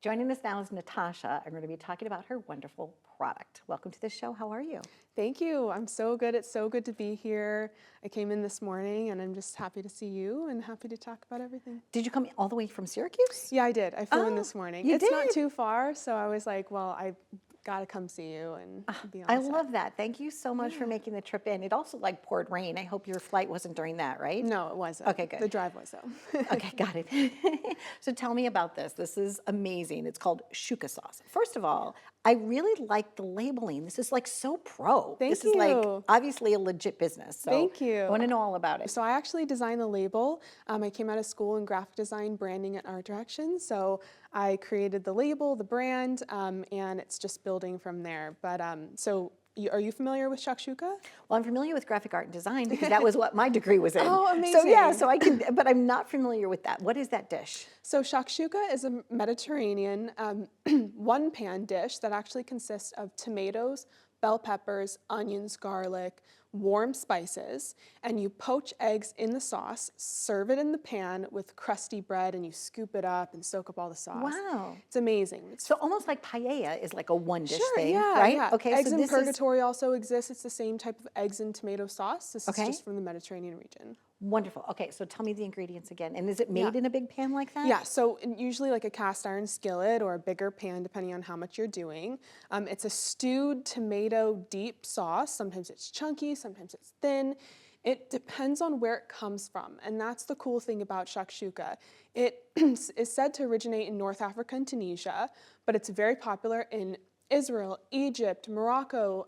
Joining us now is Natasha. I'm going to be talking about her wonderful product. Welcome to the show. How are you? Thank you. I'm so good. It's so good to be here. I came in this morning and I'm just happy to see you and happy to talk about everything. Did you come all the way from Syracuse? Yeah, I did. I flew in this morning. You It's not did? too far, so I was like, well, I gotta come see you and be on I set. love that. Thank you so much for making the trip in. It also poured rain. I hope your flight wasn't during that, right? No, it wasn't. Okay, good. The drive was though. Okay, got it. So tell me about this. This is amazing. It's called Shooka Sauce. First of all, I really like the labeling. This is so pro. Thank This is you. obviously a legit business. So Thank you. I want to know all about it. So I actually designed the label. I came out of school in graphic design, branding, and art direction. So I created the label, the brand, and it's just building from there. But are you familiar with Shakshuka? Well, I'm familiar with graphic art and design because that was what my degree was in. Oh, amazing. So yeah, so I can, but I'm not familiar with that. What is that dish? So Shakshuka is a Mediterranean one-pan dish that actually consists of tomatoes, bell peppers, onions, garlic, warm spices, and you poach eggs in the sauce, serve it in the pan with crusty bread, and you scoop it up and soak up all the sauce. Wow. It's amazing. So almost like paella is a one dish Sure, thing, yeah, right? yeah. Okay, Eggs so in this purgatory also exists. It's the same type of eggs and tomato sauce. This Okay. is just from the Mediterranean region. Wonderful. Okay, so tell me the ingredients again. And is it made in a big pan like that? Yeah, so usually like a cast iron skillet or a bigger pan, depending on how much you're doing. It's a stewed tomato deep sauce. Sometimes it's chunky, sometimes it's thin. It depends on where it comes from, and that's the cool thing about shakshuka. It is said to originate in North Africa and Tunisia, but it's very popular in Israel, Egypt, Morocco,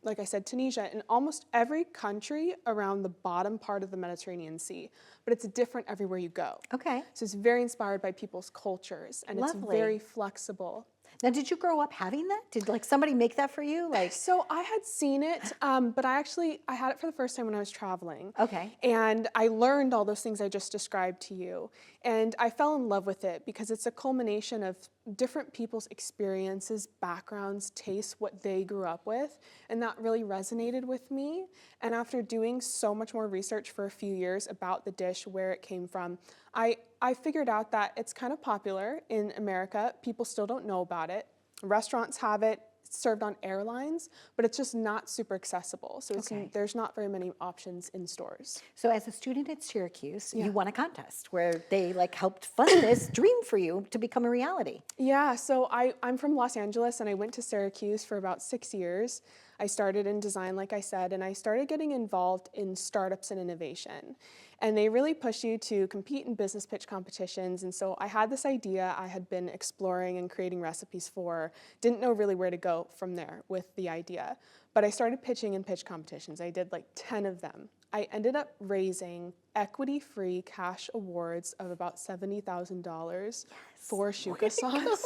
like I said, Tunisia, and almost every country around the bottom part of the Mediterranean Sea. But it's different everywhere you go. Okay. So it's very inspired by people's cultures, and it's Lovely. very flexible. Now, did you grow up having that? Did somebody make that for you? So I had seen it, but I had it for the first time when I was traveling. Okay. And I learned all those things I just described to you. And I fell in love with it because it's a culmination of different people's experiences, backgrounds, tastes, what they grew up with. And that really resonated with me. And after doing so much more research for a few years about the dish, where it came from, I figured out that it's kind of popular in America. People still don't know about it. Restaurants have it. It's served on airlines, but it's just not super accessible. So there's not very many options in stores. So as a student at Syracuse, you won a contest where they helped fund this dream for you to become a reality. Yeah, so I'm from Los Angeles and I went to Syracuse for about 6 years. I started in design, like I said, and I started getting involved in startups and innovation. And they really push you to compete in business pitch competitions. And so I had this idea I had been exploring and creating recipes for, didn't know really where to go from there with the idea. But I started pitching in pitch competitions. I did 10 of them. I ended up raising equity-free cash awards of about $70,000 for Shooka Sauce.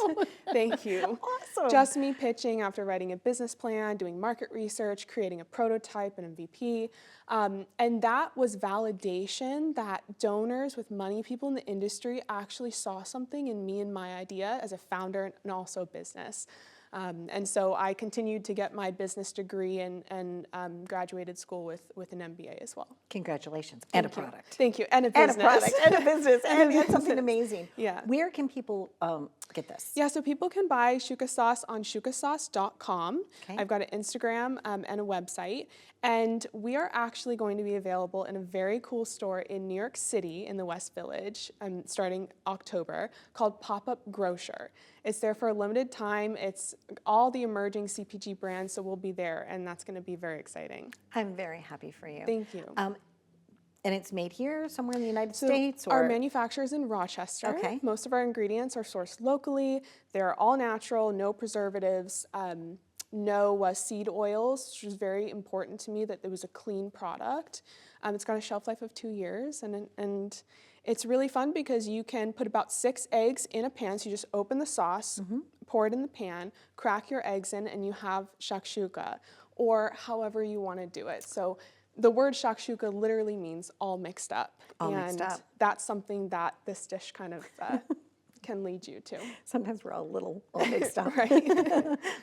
Thank you. Awesome. Just me pitching after writing a business plan, doing market research, creating a prototype, an MVP. And that was validation that donors with money, people in the industry, actually saw something in me and my idea as a founder and also a business. And so I continued to get my business degree and graduated school with an MBA as well. Congratulations. And a product. Thank you. And a business. And a product. And a business. And something amazing. Yeah. Where can people get this? Yeah, so people can buy Shooka Sauce on shookasauce.com. Okay. I've got an Instagram and a website. And we are actually going to be available in a very cool store in New York City in the West Village starting October called Pop-Up Grocer. It's there for a limited time. It's all the emerging CPG brands, so we'll be there, and that's going to be very exciting. I'm very happy for you. Thank you. And it's made here somewhere in the United States? Or? Our manufacturer is in Rochester. Okay. Most of our ingredients are sourced locally. They're all natural, no preservatives, no seed oils, which was very important to me that it was a clean product. It's got a shelf life of 2 years, and it's really fun because you can put about 6 eggs in a pan. So you just open the sauce, pour it in the pan, crack your eggs in, and you have shakshuka, or however you want to do it. So the word shakshuka literally means all mixed up. All mixed up. That's something that this dish kind of can lead you to. Sometimes we're all mixed up. Right.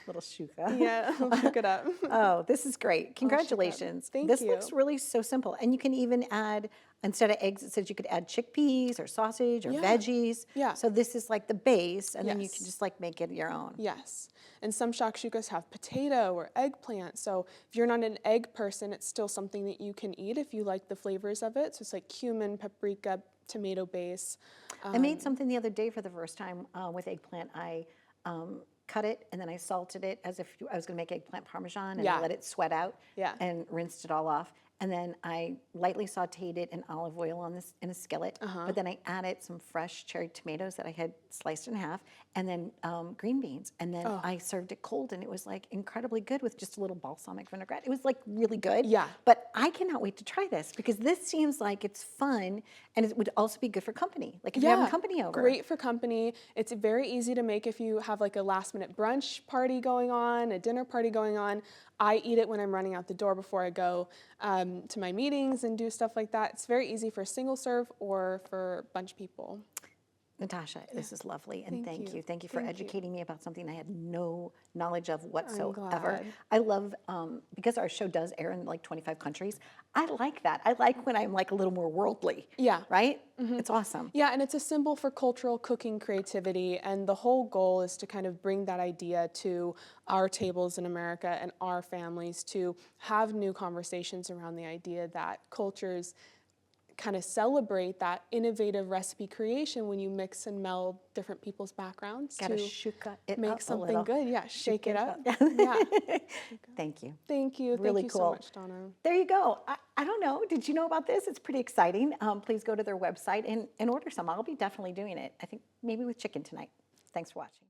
Little Shooka. Yeah, I'll look it up. Oh, this is great. Shooka. Congratulations. Thank This you. looks really so simple. And you can even add, instead of eggs, it says you could add chickpeas or sausage or Yeah. veggies. Yeah. So this is like the base, and then you can Yes. just like make it your own. Yes. And some shakshukas have potato or eggplant. So if you're not an egg person, it's still something that you can eat if you like the flavors of it. So it's like cumin, paprika, tomato base. I made something the other day for the first time with eggplant. I cut it and then I salted it as if I was going to make eggplant parmesan, and Yeah. I let it sweat out Yeah. and rinsed it all off. And then I lightly sauteed it in olive oil on this in a skillet. But then I added some fresh cherry tomatoes that I had sliced in half, and then green beans. And then I served it cold, and it was like incredibly good with just a little balsamic vinaigrette. It was like really good. Yeah. But I cannot wait to try this because this seems like it's fun, and it would also be good for company. Like if you're having company over. Great for company. It's very easy to make if you have like a last minute brunch party going on, a dinner party going on. I eat it when I'm running out the door before I go to my meetings and do stuff like that. It's very easy for a single serve or for a bunch of people. Natasha, this is lovely, and thank you. you. Thank you for Thank you. educating me about something I had no knowledge of whatsoever. glad. I love, because our show does air in like 25 countries, I like that. I like when I'm like a little more worldly. Yeah. Right? It's awesome. Yeah, and it's a symbol for cultural cooking creativity, and the whole goal is to kind of bring that idea to our tables in America and our families to have new conversations around the idea that cultures kind of celebrate that innovative recipe creation when you mix and meld different people's backgrounds Gotta to shuka it make up a something little. good. Yeah, shake it up. Yeah. Yeah. Thank you. Thank you. Really Thank you cool. so much, Donna. There you go. I don't know. Did you know about this? It's pretty exciting. Please go to their website and order some. I'll be definitely doing it. I think maybe with chicken tonight. Thanks for watching.